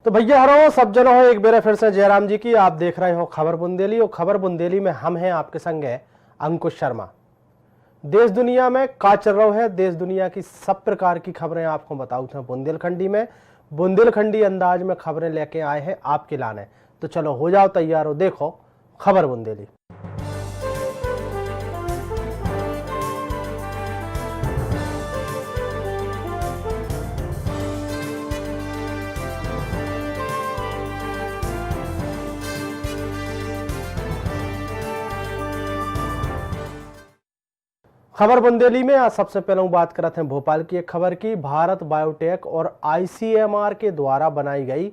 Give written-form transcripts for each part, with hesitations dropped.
तो भैया हरो सब जनो हो एक बेर फिर से जयराम जी की आप देख रहे हो खबर बुंदेली। और खबर बुंदेली में हम हैं आपके संग है अंकुश शर्मा। देश दुनिया में का चल रहा है, देश दुनिया की सब प्रकार की खबरें आपको बताऊ थे बुंदेलखंडी में। बुंदेलखंडी अंदाज में खबरें लेके आए हैं आपके लाने। तो चलो हो जाओ तैयार हो, देखो खबर बुंदेली। खबर बुंदेली में आज सबसे पहले बात करते हैं भोपाल की एक खबर की। भारत बायोटेक और आईसीएमआर के द्वारा बनाई गई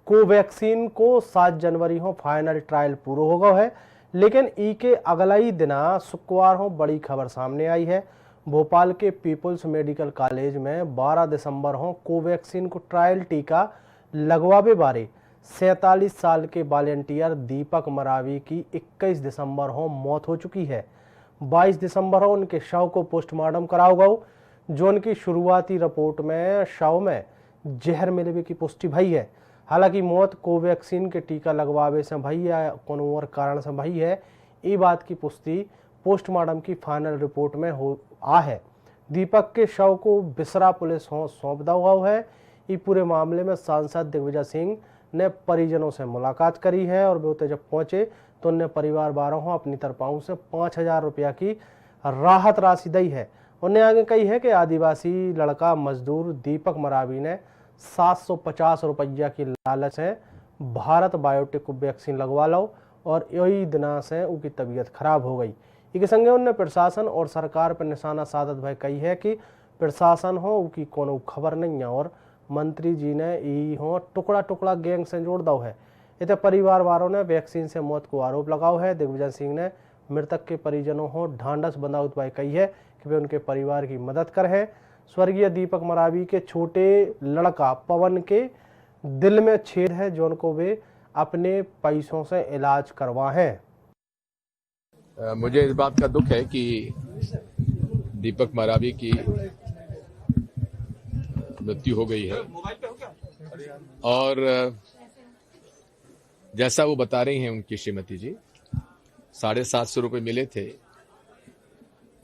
कोवैक्सीन को 7 जनवरी हो फाइनल ट्रायल पूरा हो गया है, लेकिन ई के अगला ही दिना शुक्रवार हो बड़ी खबर सामने आई है। भोपाल के पीपुल्स मेडिकल कॉलेज में 12 दिसंबर हो कोवैक्सीन को ट्रायल टीका लगवावे बारे 47 साल के वॉलेंटियर दीपक मरावी की 21 दिसंबर हो मौत हो चुकी है। 22 दिसंबर को उनके शव को पोस्टमार्टम कराओ गो, जो उनकी शुरुआती रिपोर्ट में शव में जहर मिलने की पुष्टि भई है। हालांकि मौत कोवैक्सीन के टीका लगवावे से भई या कोनो और कारण से भई है, ये बात की पुष्टि पोस्टमार्टम की फाइनल रिपोर्ट में हो आ है। दीपक के शव को बिसरा पुलिस सौंप दिया हुआ है। ये पूरे मामले में सांसद दिग्विजय सिंह ने परिजनों से मुलाकात करी है और वे जब पहुंचे तो उन्हें परिवार वालों अपनी तरफों से 5,000 रुपया की राहत राशि दी है। उन्हें आगे कही है कि आदिवासी लड़का मजदूर दीपक मरावी ने 750 रुपया की लालच है भारत बायोटेक को वैक्सीन लगवा लो और यही दिना से उनकी तबीयत खराब हो गई। इसके संगे उन्हें प्रशासन और सरकार पर निशाना साधत भाई कही है कि प्रशासन हो उनकी कोनो खबर नहीं है और मंत्री जी ने ई हो टुकड़ा टुकड़ा गैंग से जोड़ दो है। इतने परिवार वालों ने वैक्सीन से मौत को आरोप लगाओ है। दिग्विजय सिंह ने मृतक के परिजनों को ढांढस बंधाउत भाई कही है कि वे उनके परिवार की मदद कर है। स्वर्गीय दीपक मरावी के छोटे लड़का पवन के दिल में छेद है, जो उनको वे अपने पैसों से इलाज करवा है। मुझे इस बात का दुख है कि दीपक मरावी की मृत्यु हो गई है और जैसा वो बता रही हैं उनकी श्रीमती जी 750 रुपये मिले थे।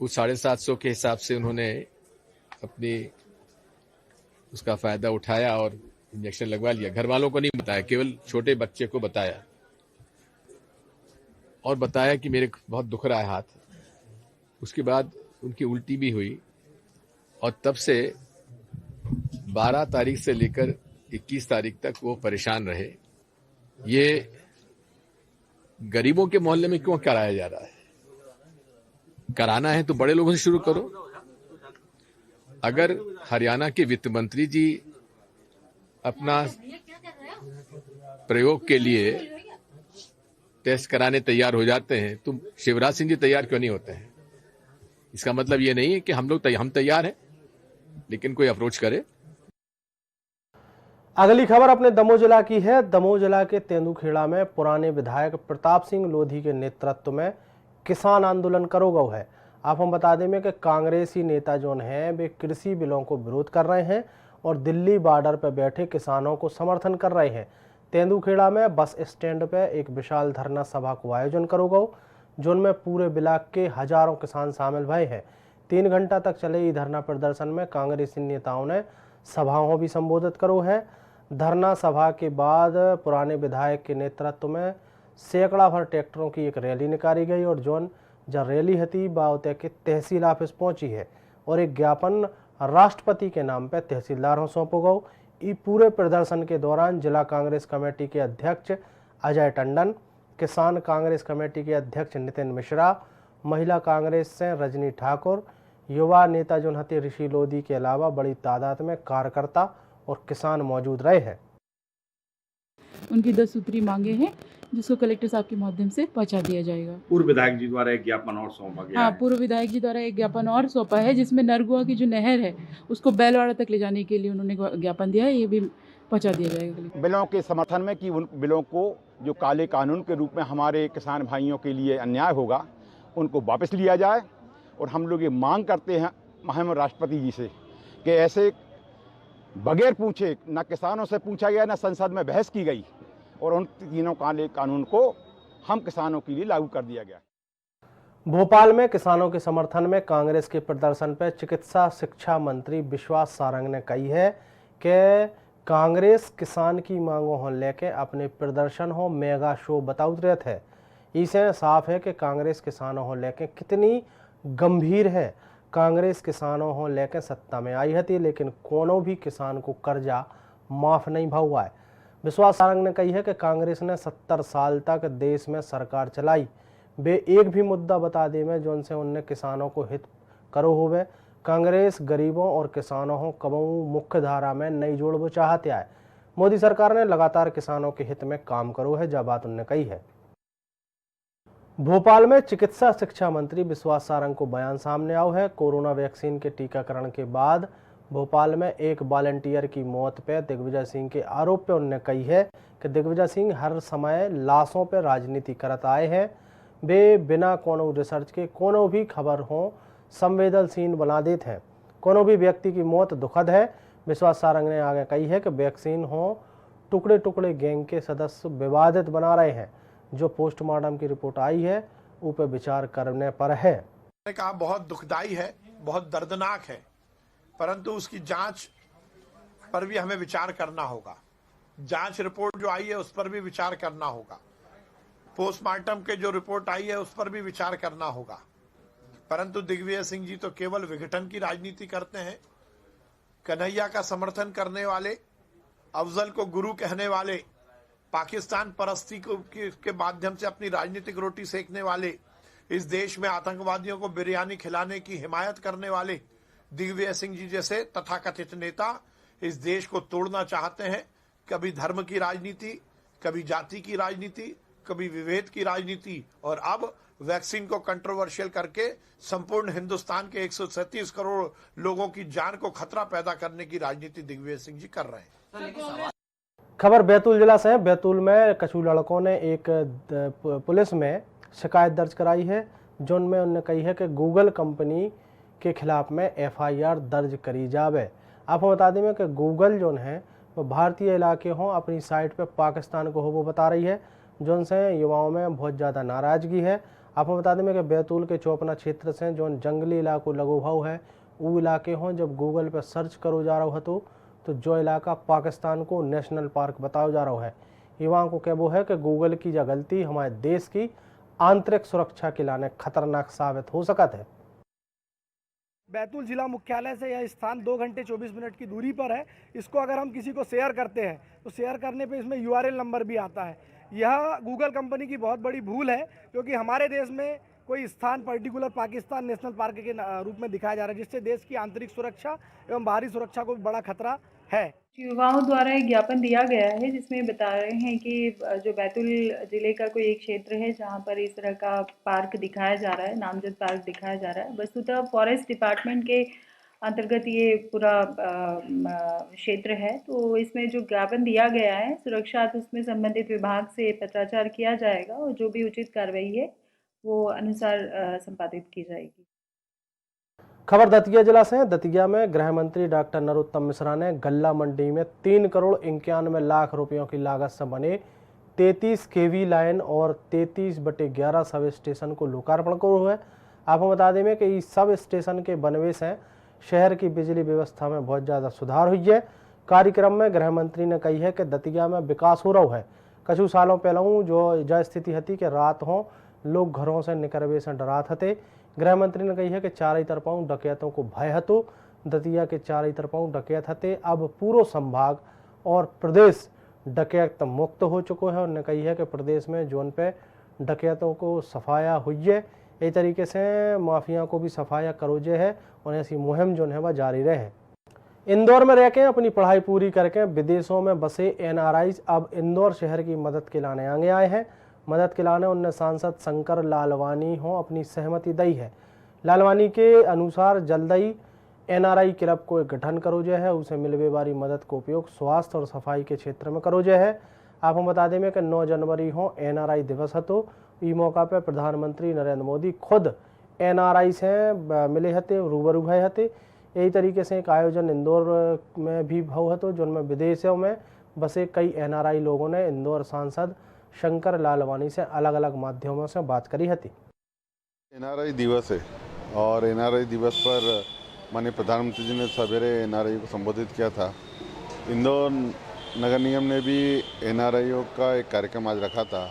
उस 750 के हिसाब से उन्होंने अपनी उसका फायदा उठाया और इंजेक्शन लगवा लिया। घर वालों को नहीं बताया, केवल छोटे बच्चे को बताया और बताया कि मेरे बहुत दुख रहा है हाथ। उसके बाद उनकी उल्टी भी हुई और तब से 12 तारीख से लेकर 21 तारीख तक वो परेशान रहे। ये गरीबों के मोहल्ले में क्यों कराया जा रहा है? कराना है तो बड़े लोगों से शुरू करो। अगर हरियाणा के वित्त मंत्री जी अपना प्रयोग के लिए टेस्ट कराने तैयार हो जाते हैं तो शिवराज सिंह जी तैयार क्यों नहीं होते हैं? इसका मतलब ये नहीं है कि हम तैयार हैं, लेकिन कोई अप्रोच करे। अगली खबर अपने दमोह जिला की है। दमोह जिला के तेंदुखेड़ा में पुराने विधायक प्रताप सिंह लोधी के नेतृत्व में किसान आंदोलन करो गौ है। आप हम बता दें कि कांग्रेसी नेता जो हैं वे कृषि बिलों को विरोध कर रहे हैं और दिल्ली बॉर्डर पर बैठे किसानों को समर्थन कर रहे हैं। तेंदुखेड़ा में बस स्टैंड पर एक विशाल धरना सभा को आयोजन करो गौ, जिनमें पूरे ब्लॉक के हजारों किसान शामिल भए हैं। 3 घंटा तक चले इस धरना प्रदर्शन में कांग्रेसी नेताओं ने सभाओं भी संबोधित करो है। धरना सभा के बाद पुराने विधायक के नेतृत्व में सैकड़ा भर ट्रैक्टरों की एक रैली निकाली गई और जोन जब रैली हती बावते के तहसील ऑफिस पहुंची है और एक ज्ञापन राष्ट्रपति के नाम पर तहसीलदारों सौंपो गो। इस पूरे प्रदर्शन के दौरान जिला कांग्रेस कमेटी के अध्यक्ष अजय टंडन, किसान कांग्रेस कमेटी के अध्यक्ष नितिन मिश्रा, महिला कांग्रेस से रजनी ठाकुर, युवा नेता जो हते ऋषि लोधी के अलावा बड़ी तादाद में कार्यकर्ता और किसान मौजूद रहे हैं। उनकी 10 सूत्री मांगे हैं जिसको कलेक्टर साहब के माध्यम से पहुंचा दिया जाएगा। पूर्व विधायक जी द्वारा एक ज्ञापन और सौंपा गया है। पूर्व विधायक जी द्वारा एक ज्ञापन और सौंपा है जिसमें नरगुआ की जो नहर है उसको बैलवाड़ा तक ले जाने के लिए उन्होंने ज्ञापन दिया है, ये भी पहुंचा दिया जाएगा। बिलों के समर्थन में कि उन बिलों को जो काले कानून के रूप में हमारे किसान भाइयों के लिए अन्याय होगा उनको वापस लिया जाए। और हम लोग ये मांग करते हैं महामहिम राष्ट्रपति जी से कि ऐसे बगैर पूछे, न किसानों से पूछा गया, न संसद में बहस की गई, और उन तीनों काले कानून को हम किसानों के लिए लागू कर दिया गया। भोपाल में किसानों के समर्थन में कांग्रेस के प्रदर्शन पर चिकित्सा शिक्षा मंत्री विश्वास सारंग ने कही है कि कांग्रेस किसान की मांगों को लेकर अपने प्रदर्शन हो मेगा शो बताउत रहते है। इसे साफ है कि कांग्रेस किसानों को लेकर कितनी गंभीर है। कांग्रेस किसानों को लेकर सत्ता में आई थी, लेकिन कोनो भी किसान को कर्जा माफ नहीं हुआ है। विश्वास सारंग ने कही है कि कांग्रेस ने 70 साल तक देश में सरकार चलाई, वे एक भी मुद्दा बता दे में जो उनसे उनने किसानों को हित करो होवे। कांग्रेस गरीबों और किसानों को कबहू मुख्य धारा में नहीं जोड़बो चाहते है। मोदी सरकार ने लगातार किसानों के हित में काम करो है, जब बात उनने कही है। भोपाल में चिकित्सा शिक्षा मंत्री विश्वास सारंग को बयान सामने आओ है। कोरोना वैक्सीन के टीकाकरण के बाद भोपाल में एक वॉलंटियर की मौत पे दिग्विजय सिंह के आरोप पे उन्होंने कही है कि दिग्विजय सिंह हर समय लाशों पे राजनीति करत आए हैं। वे बिना कोनो रिसर्च के कोनो भी खबर हो संवेदनशील बना देते हैं। कोनो भी व्यक्ति की मौत दुखद है। विश्वास सारंग ने आगे कही है कि वैक्सीन हो टुकड़े टुकड़े गैंग के सदस्य विवादित बना रहे हैं। जो पोस्टमार्टम की रिपोर्ट आई है उस पर विचार करने पर है। कहा बहुत दुखदाई है, बहुत दर्दनाक है, परंतु उसकी जांच पर भी हमें विचार करना होगा। जांच रिपोर्ट जो आई है उस पर भी विचार करना होगा। पोस्टमार्टम के जो रिपोर्ट आई है उस पर भी विचार करना होगा। परंतु दिग्विजय सिंह जी तो केवल विघटन की राजनीति करते हैं। कन्हैया का समर्थन करने वाले, अफजल को गुरु कहने वाले, पाकिस्तान परस्ती के माध्यम से अपनी राजनीतिक रोटी सेकने वाले, इस देश में आतंकवादियों को बिरयानी खिलाने की हिमायत करने वाले दिग्विजय सिंह जी जैसे तथाकथित नेता इस देश को तोड़ना चाहते हैं। कभी धर्म की राजनीति, कभी जाति की राजनीति, कभी विभेद की राजनीति, और अब वैक्सीन को कंट्रोवर्शियल करके संपूर्ण हिंदुस्तान के 137 करोड़ लोगों की जान को खतरा पैदा करने की राजनीति दिग्विजय सिंह जी कर रहे हैं। खबर बैतूल जिला से है। बैतूल में कछु लड़कों ने एक पुलिस में शिकायत दर्ज कराई है, जिनमें उन्होंने कही है कि गूगल कंपनी के खिलाफ में FIR दर्ज करी जावे। आपको बता दें कि गूगल जो है वो भारतीय इलाके हों अपनी साइट पे पाकिस्तान को हो वो बता रही है, जो उनसे युवाओं में बहुत ज़्यादा नाराज़गी है। आपको बता दें कि बैतूल के चौपना क्षेत्र से जो जंगली इलाकों लगो भाव है वो इलाके हों, जब गूगल पे सर्च करो जा रहा हो तो जो इलाका पाकिस्तान को नेशनल पार्क बताया जा रहा है। युवाओं को कहबो है कि गूगल की जो गलती हमारे देश की आंतरिक सुरक्षा के लाने खतरनाक साबित हो सकता है। बैतूल जिला मुख्यालय से यह स्थान 2 घंटे 24 मिनट की दूरी पर है। इसको अगर हम किसी को शेयर करते हैं तो शेयर करने पे इसमें URL नंबर भी आता है। यह गूगल कंपनी की बहुत बड़ी भूल है, क्योंकि हमारे देश में कोई स्थान पर्टिकुलर पाकिस्तान नेशनल पार्क के रूप में दिखाया जा रहा है, जिससे देश की आंतरिक सुरक्षा एवं बाहरी सुरक्षा को भी बड़ा खतरा है। युवाओं द्वारा एक ज्ञापन दिया गया है जिसमें बता रहे हैं कि जो बैतूल जिले का कोई एक क्षेत्र है जहां पर इस तरह का पार्क दिखाया जा रहा है, नामजद पार्क दिखाया जा रहा है। वस्तुतः फॉरेस्ट डिपार्टमेंट के अंतर्गत ये पूरा क्षेत्र है। तो इसमें जो ज्ञापन दिया गया है सुरक्षा, तो उसमें संबंधित विभाग से पत्राचार किया जाएगा और जो भी उचित कार्रवाई है वो अनुसार संपादित की जाएगी। खबर दतिया जिला से है। दतिया में गृह मंत्री डॉक्टर नरोत्तम मिश्रा ने गल्ला मंडी में 3 करोड़ 91 लाख रुपयों की लागत से बने 33 kV लाइन और 33/11 सब स्टेशन को लोकार्पण करो है। आपको बता दें कि इस सब स्टेशन के बनवे से शहर की बिजली व्यवस्था में बहुत ज़्यादा सुधार हुई है। कार्यक्रम में गृह मंत्री ने कही है कि दतिया में विकास हो रहा है। कुछ सालों पहले जो स्थिति थी कि रात हो लोग घरों से निकलवे से डरात थे। गृह मंत्री ने कही है कि चारों तरफों डकैतों को भय हतो। दतिया के चारों तरफों डकैत हते, अब पूरा संभाग और प्रदेश डकैत मुक्त हो चुको है। उन्होंने कही है कि प्रदेश में जोन पे डकैतों को सफाया हुई है, इस तरीके से माफिया को भी सफाया करोजे है और ऐसी मुहिम जो है वह जारी रहे। इंदौर में रह के अपनी पढ़ाई पूरी करके विदेशों में बसे NRI अब इंदौर शहर की मदद के लाने आगे आए हैं। मदद के लाने उनने सांसद शंकर लालवानी हो अपनी सहमति दी है। लालवानी के अनुसार जल्द ही NRI क्लब को एक गठन करो जो है, उसे मिलने वाली मदद को उपयोग स्वास्थ्य और सफाई के क्षेत्र में करो जो है। आपको बता दें कि 9 जनवरी हो NRI दिवस हतो। इस मौका पर प्रधानमंत्री नरेंद्र मोदी खुद NRI से मिले हते, रूबरू भय हते। यही तरीके से एक आयोजन इंदौर में भी हुआ तो जिनमें विदेशों में बसे कई NRI लोगों ने इंदौर सांसद शंकर लालवानी से अलग अलग माध्यमों से बात करी थी। NRI दिवस है और NRI दिवस पर माननीय प्रधानमंत्री जी ने सवेरे NRI को संबोधित किया था। इंदौर नगर निगम ने भी NRI का एक कार्यक्रम आज रखा था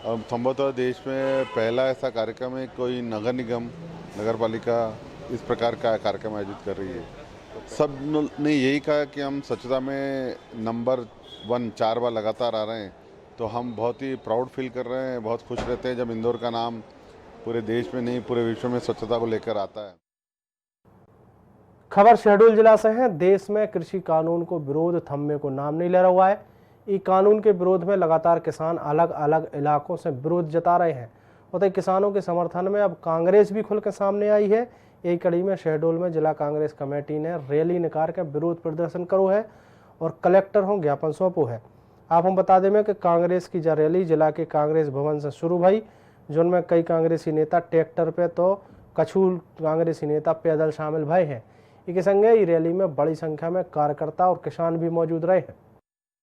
और संभवतः देश में पहला ऐसा कार्यक्रम है कोई नगर निगम नगर पालिका इस प्रकार का कार्यक्रम आयोजित कर रही है। सब ने यही कहा कि हम स्वच्छता में नंबर 1 4 बार लगातार आ रहे हैं, तो हम बहुत ही प्राउड फील कर रहे हैं, बहुत खुश रहते हैं जब इंदौर का नाम पूरे देश में नहीं पूरे विश्व में स्वच्छता को लेकर आता है। खबर शहडोल जिला से है। देश में कृषि कानून को विरोध थमने को नाम नहीं ले रहा है। इस कानून के विरोध में लगातार किसान अलग अलग इलाकों से विरोध जता रहे हैं। उतने किसानों के समर्थन में अब कांग्रेस भी खुल के सामने आई है। यही कड़ी में शहडोल में जिला कांग्रेस कमेटी ने रैली निकाल कर विरोध प्रदर्शन करो है और कलेक्टर हों ज्ञापन सौंपो है। आप हम बता दें कि कांग्रेस की यह रैली जिला के कांग्रेस भवन से शुरू भई, जिनमें कई कांग्रेसी नेता ट्रैक्टर पे तो कछु कांग्रेसी नेता पैदल शामिल भए हैं। इसके संगे इस रैली में बड़ी संख्या में कार्यकर्ता और किसान भी मौजूद रहे हैं।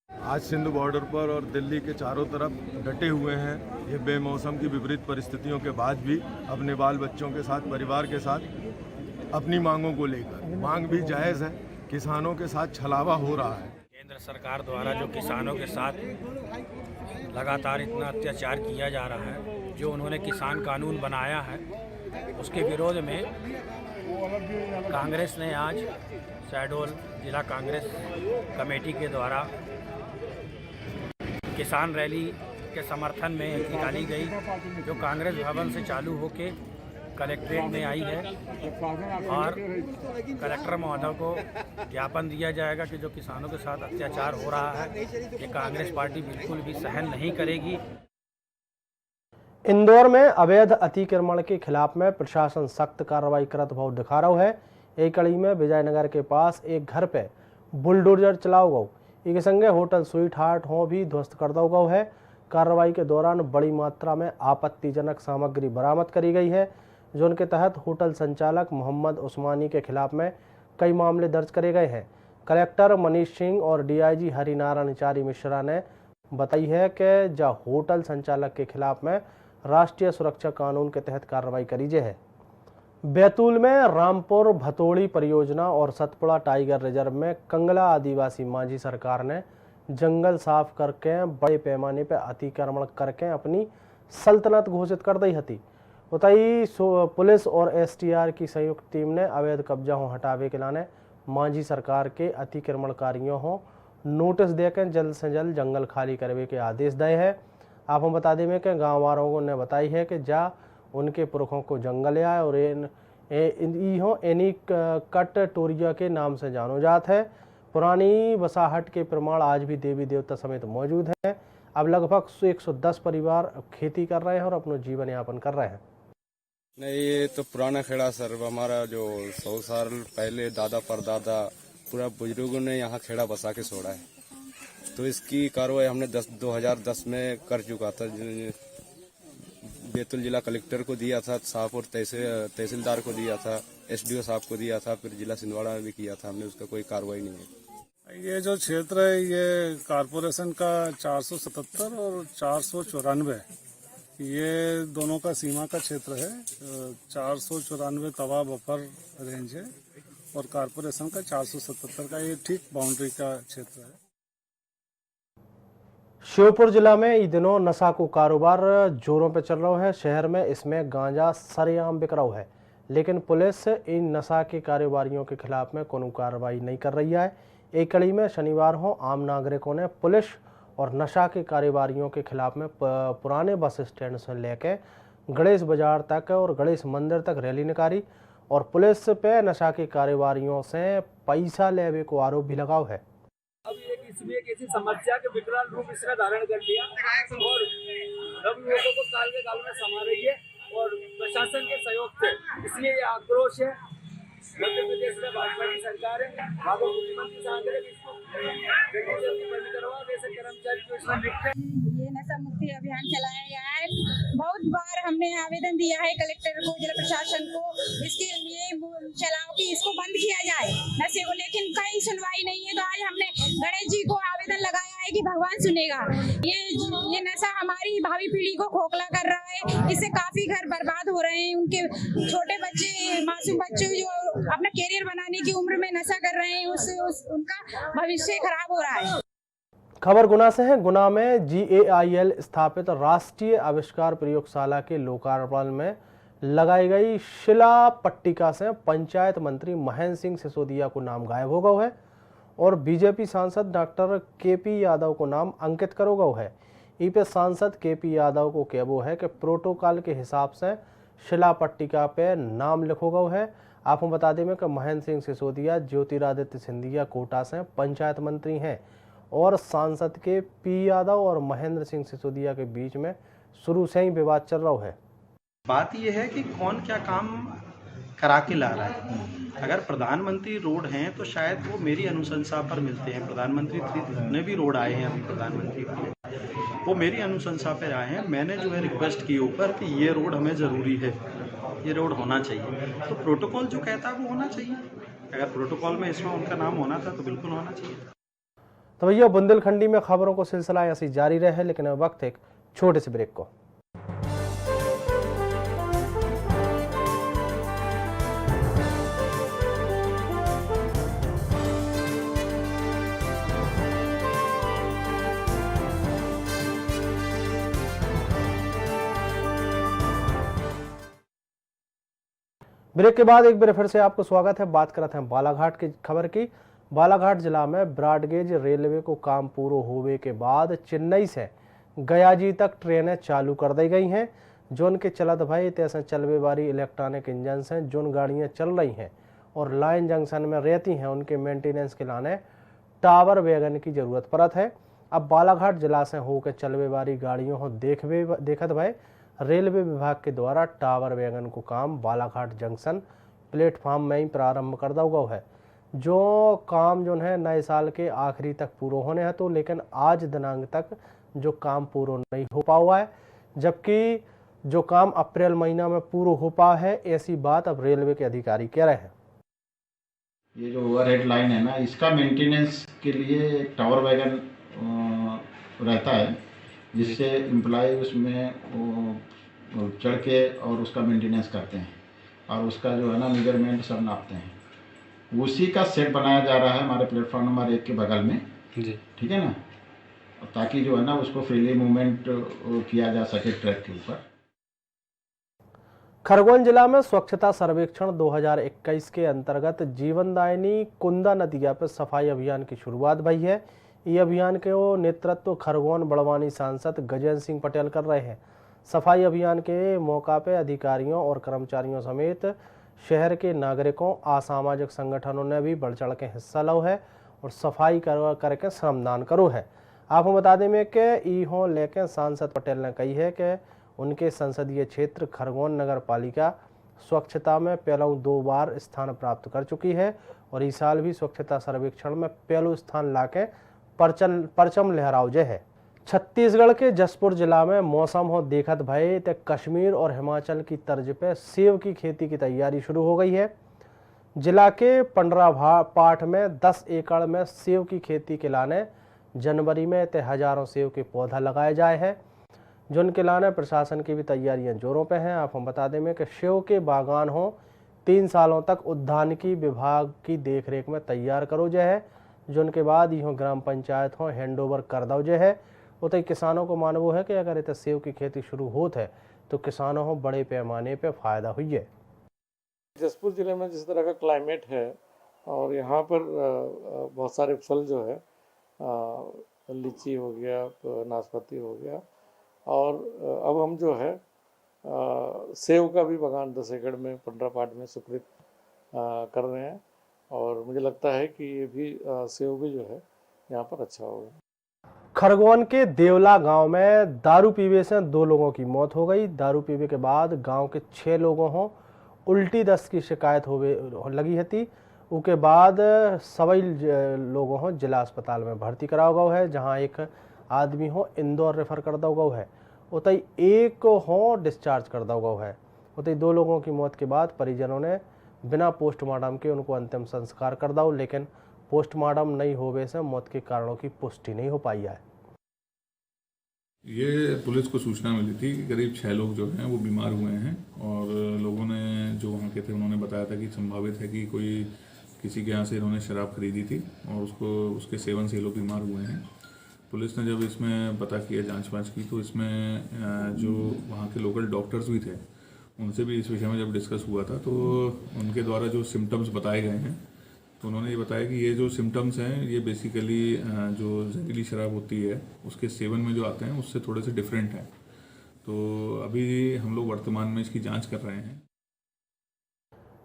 आज सिंधु बॉर्डर पर और दिल्ली के चारों तरफ डटे हुए हैं। ये बेमौसम की विपरीत परिस्थितियों के बाद भी अपने बाल बच्चों के साथ परिवार के साथ अपनी मांगों को लेकर, मांग भी जायज़ है, किसानों के साथ छलावा हो रहा है। केंद्र सरकार द्वारा जो किसानों के साथ लगातार इतना अत्याचार किया जा रहा है, जो उन्होंने किसान कानून बनाया है, उसके विरोध में कांग्रेस ने आज शहडोल जिला कांग्रेस कमेटी के द्वारा किसान रैली के समर्थन में निकाली गई, जो कांग्रेस भवन से चालू होके कलेक्ट्रेट में आई है और कलेक्टर महोदय को ज्ञापन दिया जाएगा कि जो किसानों के साथ अत्याचार हो रहा है, ये कांग्रेस पार्टी बिल्कुल भी सहन नहीं करेगी। इंदौर में अवैध अतिक्रमण के खिलाफ में प्रशासन सख्त कार्रवाई करत भाव दिखा रहा है। एक कड़ी में विजयनगर के पास एक घर पे बुलडोजर चलाओ गौ, एक संगे होटल स्वीट हार्ट हो भी ध्वस्त कर दो गौ है। कार्रवाई के दौरान बड़ी मात्रा में आपत्तिजनक सामग्री बरामद करी गई है, जो उनके तहत होटल संचालक मोहम्मद उस्मानी के खिलाफ में कई मामले दर्ज करे गए हैं। कलेक्टर मनीष सिंह और DIG हरिनारायण मिश्रा ने बताई है कि जहाँ होटल संचालक के खिलाफ में राष्ट्रीय सुरक्षा कानून के तहत कार्रवाई करी जाए है। बैतूल में रामपुर भतोड़ी परियोजना और सतपुड़ा टाइगर रिजर्व में कंगला आदिवासी माझी सरकार ने जंगल साफ करके बड़े पैमाने पर अतिक्रमण करके अपनी सल्तनत घोषित कर दी थी। उतई पुलिस और STR की संयुक्त टीम ने अवैध कब्जा हो हटावे के लाने माझी सरकार के अतिक्रमणकारियों हो नोटिस देकर जल्द से जल्द जंगल खाली करने के आदेश दिए हैं। आप हम बता दें कि गाँव वालों ने बताई है कि जा उनके पुरखों को जंगल आए और एनी कट टोरिया के नाम से जानो जात है। पुरानी बसाहट के प्रमाण आज भी देवी देवता समेत मौजूद हैं। अब लगभग 110 परिवार खेती कर रहे हैं और अपना जीवन यापन कर रहे हैं। नहीं, ये तो पुराना खेड़ा सर, हमारा जो 100 साल पहले दादा परदादा पूरा बुजुर्गों ने यहाँ खेड़ा बसा के छोड़ा है, तो इसकी कार्रवाई हमने 2010 में कर चुका था। बैतूल जिला कलेक्टर को दिया था साहब और तहसीलदार को दिया था, SDO साहब को दिया था, फिर जिला छिंदवाड़ा में भी किया था हमने, उसका कोई कार्रवाई नहीं है। ये जो क्षेत्र है ये कारपोरेशन का 477 और 494 ये दोनों का सीमा का क्षेत्र है। 494 तवा बफर रेंज है और कारपोरेशन का 477 का ये ठीक बाउंड्री का क्षेत्र है। श्योपुर जिला में इन दिनों नशा को कारोबार जोरों पे चल रहा है। शहर में इसमें गांजा सरेआम बिक रहा है, लेकिन पुलिस इन नशा के कारोबारियों के खिलाफ में कोई कार्रवाई नहीं कर रही है। एक कड़ी में शनिवार को आम नागरिकों ने पुलिस और नशा के कारोबारियों के खिलाफ में पुराने बस स्टैंड से लेकर गणेश बाजार तक और गणेश मंदिर तक रैली निकाली और पुलिस पे नशा के कारोबारियों से पैसा लेने को आरोप भी लगाओ है। अब इसमें एक ऐसी समस्या के विकराल रूप इसने धारण कर लिया और हम लोगों को काल के काल में समा रही है और प्रशासन के सहयोग से, इसलिए ये आक्रोश है। मध्य प्रदेश में भाजपा की सरकार है, भाजपा मुख्यमंत्री साहब ने इसको जल्दी बंद करवा, जैसे कर्मचारी को इसमें लिखते ये नशा मुक्ति अभियान चलाया गया है। बहुत बार हमने आवेदन दिया है कलेक्टर को, जिला प्रशासन को, इसके लिए चलाओ कि इसको बंद किया जाए नशे को, लेकिन कहीं सुनवाई नहीं है। तो आज हमने गणेश जी को आवेदन लगाया है कि भगवान सुनेगा। ये नशा हमारी भावी पीढ़ी को खोखला कर रहा है, इससे काफी घर बर्बाद हो रहे हैं। उनके छोटे बच्चे, मासूम बच्चे जो अपना कैरियर बनाने की उम्र में नशा कर रहे हैं, उससे उनका भविष्य खराब हो रहा है। खबर गुना से है। गुना में GAIL स्थापित राष्ट्रीय आविष्कार प्रयोगशाला के लोकार्पण में लगाई गई शिला पट्टिका से पंचायत मंत्री महेंद्र सिंह सिसोदिया को नाम गायब हो गया है और बीजेपी सांसद डॉक्टर KP यादव को नाम अंकित करो गया है। पे सांसद KP यादव को कहबो है कि प्रोटोकॉल के हिसाब से शिला पट्टिका पे नाम लिखो गया है। आपको बता दें कि महेंद्र सिंह सिसोदिया ज्योतिरादित्य सिंधिया कोटा से पंचायत मंत्री हैं और सांसद KP यादव और महेंद्र सिंह सिसोदिया के बीच में शुरू से ही विवाद चल रहा है। बात यह है कि कौन क्या काम करा के ला रहा है। अगर प्रधानमंत्री रोड हैं तो शायद वो मेरी अनुशंसा पर मिलते हैं। प्रधानमंत्री जितने भी रोड आए हैं अभी प्रधानमंत्री के, वो मेरी अनुशंसा पर आए हैं। मैंने जो है रिक्वेस्ट की ऊपर कि ये रोड हमें ज़रूरी है, ये रोड होना चाहिए। तो प्रोटोकॉल जो कहता है वो होना चाहिए। अगर प्रोटोकॉल में इसमें उनका नाम होना था तो बिल्कुल होना चाहिए। तो भैया बुंदेलखंडी में खबरों को सिलसिला ऐसे जारी रहे, लेकिन अब वक्त एक छोटे से ब्रेक को। ब्रेक के बाद एक बार फिर से आपको स्वागत है। बात करते हैं बालाघाट की खबर की। बालाघाट जिला में ब्रॉडगेज रेलवे को काम पूरा होने के बाद चेन्नई से गयाजी तक ट्रेनें चालू कर दी गई हैं। जोन के चलत भाई तैसे चलवे वाली इलेक्ट्रॉनिक इंजन से जोन गाड़ियां चल रही हैं और लाइन जंक्शन में रहती हैं, उनके मेंटेनेंस के लाने टावर वैगन की जरूरत पड़त है। अब बालाघाट जिला से होकर चलवे वाली गाड़ियों को देखत भाई रेलवे विभाग के द्वारा टावर वैगन को काम बालाघाट जंक्शन प्लेटफॉर्म में ही प्रारंभ कर दिया गया है। जो काम जो है नए साल के आखिरी तक पूरा होने हैं, तो लेकिन आज दिनांक तक जो काम पूरा नहीं हो पा हुआ है, जबकि जो काम अप्रैल महीना में पूरा हो पा है, ऐसी बात अब रेलवे के अधिकारी कह रहे हैं। ये जो ओवरहेड लाइन है ना, इसका मेंटेनेंस के लिए टावर वैगन रहता है, जिससे एम्प्लॉय उसमें चढ़ के और उसका मेंटेनेंस करते हैं और उसका जो है ना मेजरमेंट सब नापते हैं। उसी का सेट बनाया जा रहा है हमारे प्लेटफॉर्म नंबर 1 के बगल में जी, ठीक है ना, ताकि जो है ना उसको फ्रीली मूवमेंट किया जा सके ट्रैक के ऊपर। खरगोन जिला में स्वच्छता सर्वेक्षण 2021 के अंतर्गत जीवनदायिनी कुंदा नदिया पर सफाई अभियान की शुरुआत भई है। ये अभियान के नेतृत्व खरगोन बड़वानी सांसद गजेंद्र सिंह पटेल कर रहे हैं। सफाई अभियान के मौका पर अधिकारियों और कर्मचारियों समेत शहर के नागरिकों, असामाजिक संगठनों ने भी बढ़ चढ़ के हिस्सा लो है और सफाई करके श्रमदान करो है। आपको बता दें में कि इहो लेके सांसद पटेल ने कही है कि उनके संसदीय क्षेत्र खरगोन नगर पालिका स्वच्छता में पहले 2 बार स्थान प्राप्त कर चुकी है और इस साल भी स्वच्छता सर्वेक्षण में पहला स्थान लाके परचम लहराव जे है। छत्तीसगढ़ के जसपुर जिला में मौसम हो देखत भाई तो कश्मीर और हिमाचल की तर्ज पे सेब की खेती की तैयारी शुरू हो गई है। जिला के पंडरा पाठ में 10 एकड़ में सेब की खेती के लाने जनवरी में हजारों सेब के पौधा लगाए जाए हैं, जिनके लाने प्रशासन की भी तैयारियां जोरों पे हैं। आप हम बता दें में कि सेब के बागान हो 3 सालों तक उद्यानिकी विभाग की देखरेख में तैयार करो जे है, जिनके बाद यूँ ग्राम पंचायत हो हैंडओवर कर दो जे है। उतई किसानों को मानवो है कि अगर इतने सेब की खेती शुरू होत है तो किसानों को बड़े पैमाने पे फायदा हुई है। जसपुर जिले में जिस तरह का क्लाइमेट है और यहाँ पर बहुत सारे फल जो है लीची हो गया, नाशपाती हो गया और अब हम जो है सेब का भी बागान 10 एकड़ में पंडरापाट में स्वीकृत कर रहे हैं और मुझे लगता है कि ये भी सेब भी जो है यहाँ पर अच्छा होगा। खरगोन के देवला गांव में दारू पीने से 2 लोगों की मौत हो गई। दारू पीने के बाद गांव के 6 लोगों को उल्टी दस्त की शिकायत हो लगी थी। उसके बाद सभी लोगों को जिला अस्पताल में भर्ती कराया गया है, जहां एक आदमी हो इंदौर रेफर कर दिया गया है। उतई एक हों डिस्चार्ज कर दिया गया है। उतई 2 लोगों की मौत के बाद परिजनों ने बिना पोस्टमार्टम के उनको अंतिम संस्कार कर दिया, लेकिन पोस्टमार्टम नहीं होने से मौत के कारणों की पुष्टि नहीं हो पाई है। ये पुलिस को सूचना मिली थी कि करीब 6 लोग जो हैं वो बीमार हुए हैं और लोगों ने जो वहाँ के थे उन्होंने बताया था कि संभावित है कि कोई किसी के यहाँ से इन्होंने शराब खरीदी थी और उसके सेवन से ये लोग बीमार हुए हैं। पुलिस ने जब इसमें पता किया, जांच की, तो इसमें जो वहाँ के लोकल डॉक्टर्स भी थे उनसे भी इस विषय में जब डिस्कस हुआ था तो उनके द्वारा जो सिम्टम्स बताए गए हैं तो उन्होंने ये बताया कि ये जो सिम्टम्स हैं ये बेसिकली जो जहरीली शराब होती है उसके सेवन में जो आते हैं उससे थोड़े से डिफरेंट हैं। तो अभी हम लोग वर्तमान में इसकी जांच कर रहे हैं।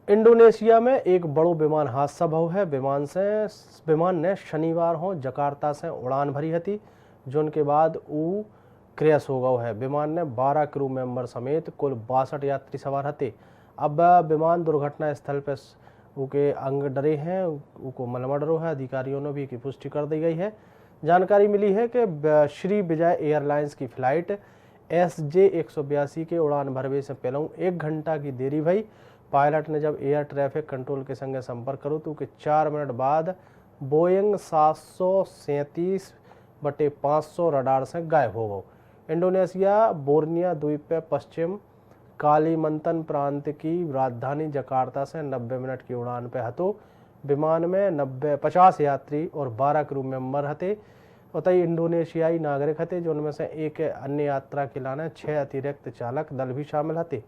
इंडोनेशिया में एक बड़ो विमान हादसा भव है। विमान ने शनिवार हो जकार्ता से उड़ान भरी हती, जिनके बाद वो क्रैश हो गया है। विमान ने 12 क्रू मेंबर समेत कुल 62 यात्री सवार हते। अब विमान दुर्घटना स्थल पर उनके अंग डरे हैं, उनको मलमा डरो है। अधिकारियों ने भी की पुष्टि कर दी गई है। जानकारी मिली है कि श्री विजय एयरलाइंस की फ्लाइट SJ 182 के उड़ान भरवे से पहले 1 घंटा की देरी भई। पायलट ने जब एयर ट्रैफिक कंट्रोल के संगे संपर्क करो तो 4 मिनट बाद बोइंग 737/500 रडार से गायब हो गए। इंडोनेशिया बोर्निया द्वीप पे पश्चिम कालीमंतन प्रांत की राजधानी जकार्ता से 90 मिनट की उड़ान पे हतो। विमान में 50 यात्री और 12 क्रू मेंबर हते। उतई इंडोनेशियाई नागरिक हते, जो उनमें से एक अन्य यात्रा के लाने 6 अतिरिक्त चालक दल भी शामिल हते।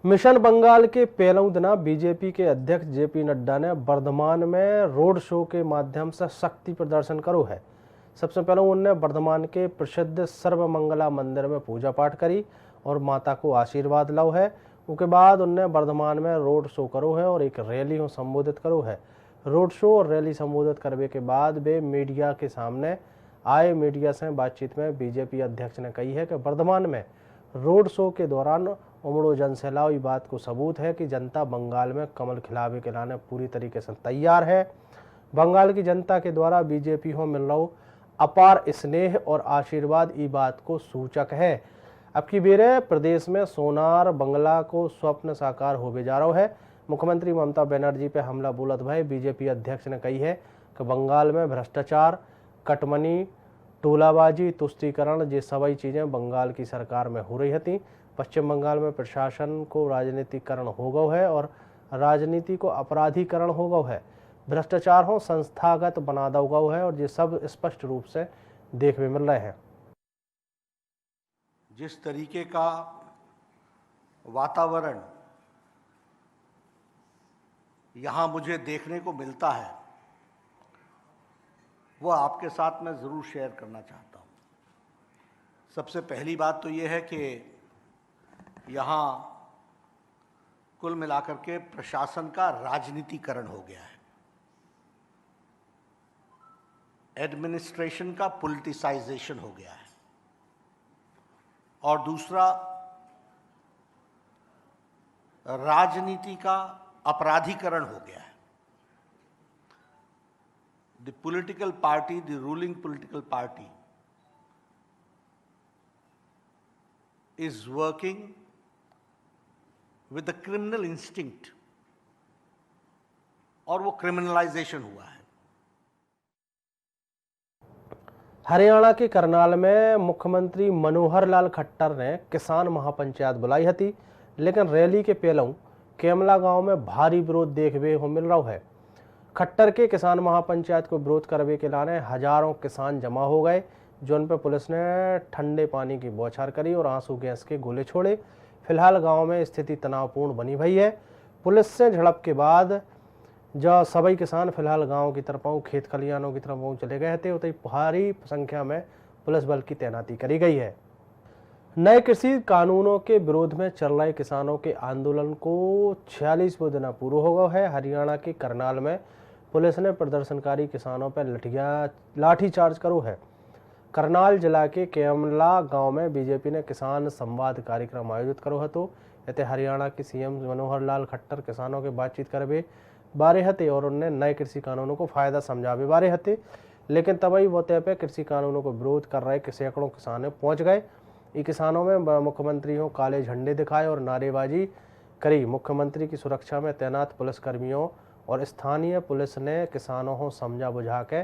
मिशन बंगाल के पहले दिना बीजेपी के अध्यक्ष JP नड्डा ने वर्धमान में रोड शो के माध्यम से शक्ति प्रदर्शन करो है। सबसे पहले उन्होंने वर्धमान के प्रसिद्ध सर्वमंगला मंदिर में पूजा पाठ करी और माता को आशीर्वाद लो है। उसके बाद उनने वर्धमान में रोड शो करो है और एक रैली को संबोधित करो है। रोड शो और रैली संबोधित करने के बाद वे मीडिया के सामने आए। मीडिया से बातचीत में बीजेपी अध्यक्ष ने कही है कि वर्धमान में रोड शो के दौरान उमड़ो जनसैलाब इस बात को सबूत है कि जनता बंगाल में कमल खिलावे के लाने पूरी तरीके से तैयार है। बंगाल की जनता के द्वारा बीजेपी को मिल रहा अपार स्नेह और आशीर्वाद इस बात को सूचक है। अब की बेर प्रदेश में सोनार बंगला को स्वप्न साकार होवे जा रहा है। मुख्यमंत्री ममता बनर्जी पे हमला बोलत भाई बीजेपी अध्यक्ष ने कही है कि बंगाल में भ्रष्टाचार, कटमनी, टोलाबाजी, तुष्टीकरण ये सभी चीज़ें बंगाल की सरकार में हो रही थी। पश्चिम बंगाल में प्रशासन को राजनीतिकरण हो गया है और राजनीति को अपराधीकरण हो गया है। भ्रष्टाचार हो संस्थागत बना दो गया है और ये सब स्पष्ट रूप से देखने मिल रहे हैं। जिस तरीके का वातावरण यहाँ मुझे देखने को मिलता है वो आपके साथ मैं ज़रूर शेयर करना चाहता हूँ। सबसे पहली बात तो ये है कि यहाँ कुल मिलाकर के प्रशासन का राजनीतिकरण हो गया है, एडमिनिस्ट्रेशन का पॉलिटिसाइजेशन हो गया है और दूसरा राजनीति का अपराधीकरण हो गया है। The political party, the ruling political party is working with the criminal instinct और वो क्रिमिनलाइजेशन हुआ है। हरियाणा के करनाल में मुख्यमंत्री मनोहर लाल खट्टर ने किसान महापंचायत बुलाई थी, लेकिन रैली के पहले केमला गांव में भारी विरोध देखने को मिल रहा है। खट्टर के किसान महापंचायत को विरोध करने के लाने हजारों किसान जमा हो गए, जो उन पर पुलिस ने ठंडे पानी की बौछार करी और आंसू गैस के गोले छोड़े। फिलहाल गांव में स्थिति तनावपूर्ण बनी हुई है। पुलिस से झड़प के बाद जो सभी किसान फिलहाल गांव की तरफ खेत खलिहानों की तरफ चले गए थे, उतनी भारी संख्या में पुलिस बल की तैनाती करी गई है। नए कृषि कानूनों के विरोध में चल रहे किसानों के आंदोलन को 46वां दिन पूरा हो गया है। हरियाणा के करनाल में पुलिस ने प्रदर्शनकारी किसानों पर लाठीचार्ज करो है। करनाल जिला के केमला गांव में बीजेपी ने किसान संवाद कार्यक्रम आयोजित करो है। तो इतने हरियाणा के CM मनोहर लाल खट्टर किसानों के बातचीत करवे बारे हते और उन्हें नए कृषि कानूनों को फायदा समझावे बारे हते, लेकिन तभी वो तय पे कृषि कानूनों को विरोध कर रहे सैकड़ों किसान पहुंच गए। ये किसानों में मुख्यमंत्री हो काले झंडे दिखाए और नारेबाजी करी। मुख्यमंत्री की सुरक्षा में तैनात पुलिसकर्मियों और स्थानीय पुलिस ने किसानों को समझा बुझा के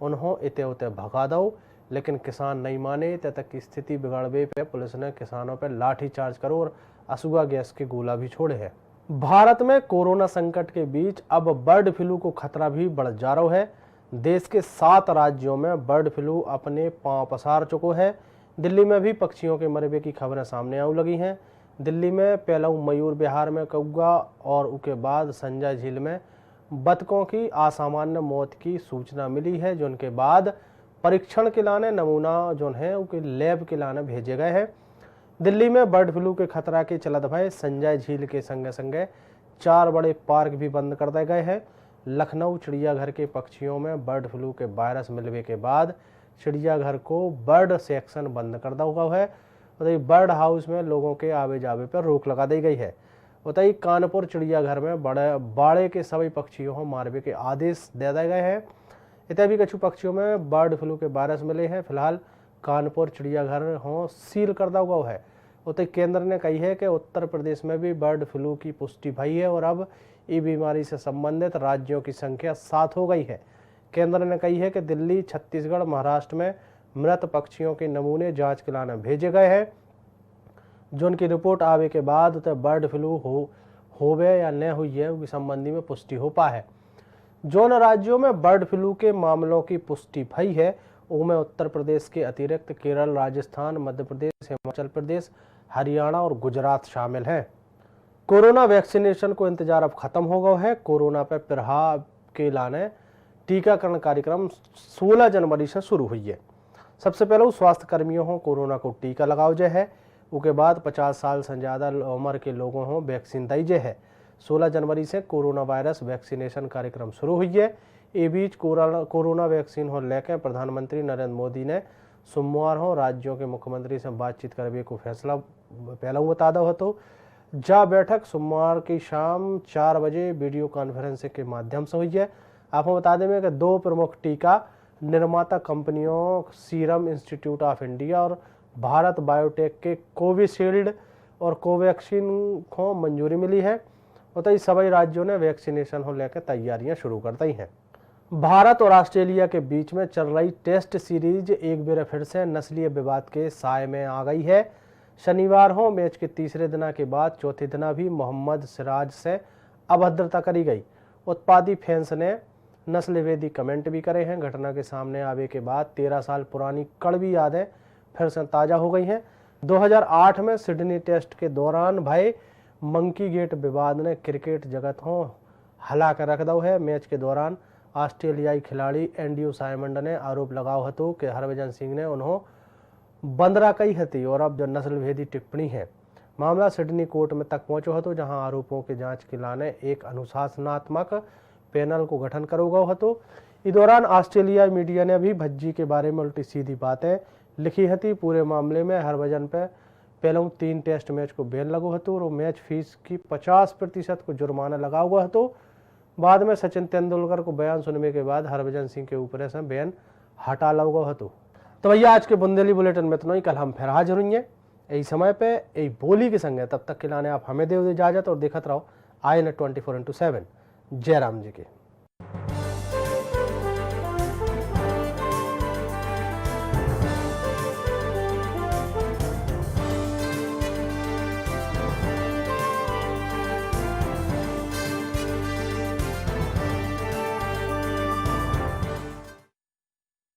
उन्हों इते उते भगा दो, लेकिन किसान नहीं माने। तक की स्थिति बिगड़वे पे पुलिस ने किसानों पर लाठी चार्ज करो और असुआ गैस के गोला भी छोड़े हैं। भारत में कोरोना संकट के बीच अब बर्ड फ्लू को खतरा भी बढ़ जा रहा है। देश के 7 राज्यों में बर्ड फ्लू अपने पांव पसार चुको है। दिल्ली में भी पक्षियों के मरबे की खबरें सामने आने लगी हैं। दिल्ली में पहलू मयूर, बिहार में कौआ और उसके बाद संजय झील में बतखों की असामान्य मौत की सूचना मिली है, जो उनके बाद परीक्षण के लाने नमूना जो है उनके लैब के लाने भेजे गए हैं। दिल्ली में बर्ड फ्लू के खतरा के चलत भय संजय झील के संगे संगे 4 बड़े पार्क भी बंद कर दिए गए हैं। लखनऊ चिड़ियाघर के पक्षियों में बर्ड फ्लू के वायरस मिलने के बाद चिड़ियाघर को बर्ड सेक्शन बंद कर दिया हुआ है। बताइए बर्ड हाउस में लोगों के आवे जावे पर रोक लगा दी गई है। बताइए कानपुर चिड़ियाघर में बाड़े के सभी पक्षियों को मारने के आदेश दे दिए गए हैं। इतने भी कछु पक्षियों में बर्ड फ्लू के वायरस मिले हैं। फिलहाल कानपुर चिड़ियाघर हो सील कर दिया हुआ है। उतने केंद्र ने कही है कि उत्तर प्रदेश में भी बर्ड फ्लू की पुष्टि भई है और अब ये बीमारी से संबंधित राज्यों की संख्या 7 हो गई है। केंद्र ने कही है कि दिल्ली, छत्तीसगढ़, महाराष्ट्र में मृत पक्षियों के नमूने जांच के लाने भेजे गए हैं, जो उनकी रिपोर्ट आवे के बाद तो बर्ड फ्लू होवे या न हुई है उसके संबंधी में पुष्टि हो पा है। जोन राज्यों में बर्ड फ्लू के मामलों की पुष्टि भई है उनमें उत्तर प्रदेश के अतिरिक्त केरल, राजस्थान, मध्य प्रदेश, हिमाचल प्रदेश, हरियाणा और गुजरात शामिल हैं। कोरोना वैक्सीनेशन को इंतजार अब खत्म हो गया है। कोरोना पर प्रभाव के लाने टीकाकरण कार्यक्रम 16 जनवरी से शुरू हुई है। सबसे पहले स्वास्थ्य कर्मियों को कोरोना को टीका लगाओ जाए है, उसके बाद 50 साल से ज़्यादा उम्र के लोगों को वैक्सीन दी जाए है। 16 जनवरी से कोरोना वायरस वैक्सीनेशन कार्यक्रम शुरू हुई है। इस बीच कोरोना वैक्सीन को लेकर प्रधानमंत्री नरेंद्र मोदी ने सोमवार को राज्यों के मुख्यमंत्री से बातचीत करने को फैसला पहले बता दो तो जा बैठक सोमवार की शाम 4 बजे वीडियो कॉन्फ्रेंसिंग के माध्यम से हुई है। आपको बता दें कि 2 प्रमुख टीका निर्माता कंपनियों सीरम इंस्टीट्यूट ऑफ इंडिया और भारत बायोटेक के कोविशील्ड और कोवैक्सीन को मंजूरी मिली है। तो सभी राज्यों ने वैक्सीनेशन को लेकर तैयारियां शुरू कर दी हैं। भारत और ऑस्ट्रेलिया के बीच में चल रही टेस्ट सीरीज एक बार फिर से नस्लीय विवाद के साए में आ गई है। शनिवार को मैच के तीसरे दिन के बाद चौथे दिन भी मोहम्मद सिराज से अभद्रता करी गई। उत्पादी फैंस ने नस्लवेदी कमेंट भी करे हैं। घटना के सामने आने के बाद 13 साल पुरानी कड़वी यादें फिर से ताज़ा हो गई हैं। 2008 में सिडनी टेस्ट के दौरान भय मंकी गेट विवाद ने क्रिकेट जगत को हिला कर रख दो है। मैच के दौरान ऑस्ट्रेलियाई खिलाड़ी एंड्रू साइमंड ने आरोप लगाओ हतो कि हरभजन सिंह ने उन्हों बंदरा कही हती और अब जो नस्लभेदी टिप्पणी है मामला सिडनी कोर्ट में तक पहुंचो हतो, जहां आरोपों की जांच के लाने एक अनुशासनात्मक पैनल को गठन करो गो हतो। इस दौरान ऑस्ट्रेलिया मीडिया ने भी भज्जी के बारे में उल्टी सीधी बातें लिखी हती। पूरे मामले में हरभजन पे पहले 3 टेस्ट मैच को बैन लगो हतो और मैच फीस की 50% को जुर्माना लगा हुआ हतो। बाद में सचिन तेंदुलकर को बयान सुनने के बाद हरभजन सिंह के ऊपर से बैन हटा लगो हतो। तो भैया आज के बुंदेली बुलेटिन में इतना ही। कल हम फिर हाजिर होंगे यही समय पे यही बोली के संगे। तब तक के लाने आप हमें दे इजाजत और देखते रहो INET 24/7। जय राम जी के।